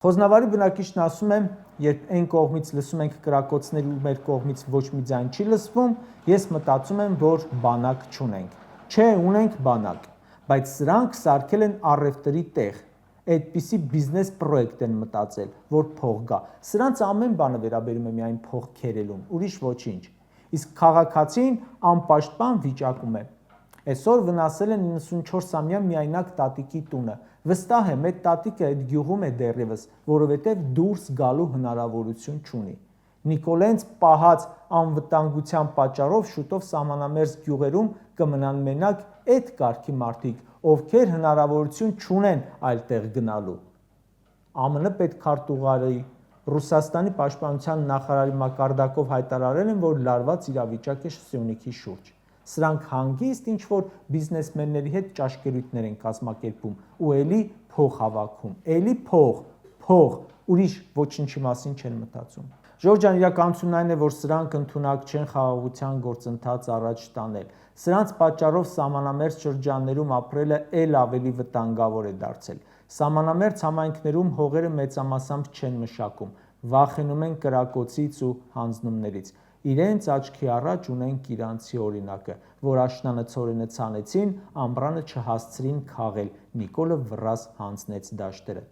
Խոզնավարի բնակիչն ասում է, երբ այն կողմից լսում ենք կրակոցներ ու մեր կողմից ոչ մի ձայն չի լսվում, ես մտածում եմ, որ բանակ չունենք։ Չէ, ունենք բանակ, բայց սրանք սարքել են առևտրի տեղ, այդպիսի բիզնես պրոյեկտ են մտածել, որ փող գա։ Սրանց ամեն բանը վերաբերում է միայն փող քերելուն, ուրիշ ոչինչ։ Իսկ քաղաքացին անպաշտպան վիճակում է։ Այսօր վնասել են 94-ամյա միայնակ տատիկի տունը։ Վստահ եմ, այդ տատիկը այդ գյուղում է դեռևս, որովհետև դուրս գալու հնարավորություն չունի։ Նիկոլենց պահած անվտանգության պատճառով շուտով սահմանամերձ գյուղերում կմնան մենակ այդ կարգի մարդիկ, ովքեր հնարավորություն չունեն այլ տեղ գնալու։ ԱՄՆ պետքարտուղարի, Ռուսաստանի պաշտպանության նախարարի մակարդակով հայտարարել են, որ լարված իրավիճակ է Սյունիքի շուրջ։ Սրանք հանգիստ ինչ-որ բիզնեսմենների հետ ճաշկերույթներ են կազմակերպում ու էլի փող հավաքում, էլի փող, ուրիշ ոչինչի մասին չեն մտածում։ Ժորժ ջան, իրականությունն այն է, որ սրանք ընդունակ չեն խաղաղության գործընթաց առաջ տանել։ Սրանց պատճառով սահմանամերձ շրջաններում ապրելը էլ ավելի վտանգավոր է դարձել։ Սահմանամերձ համայնքներում հողերը մեծամասամբ չեն մշակում, վախենում են կրակոցից ու հանձնումներից։ Իրենց աչքի առաջ ունենք իրանցի օրինակը, որ աշնանը ցորենը ցանեցին, ամռանը չհասցրին քաղել, Նիկոլը վռազ հանձնեց դաշտերը։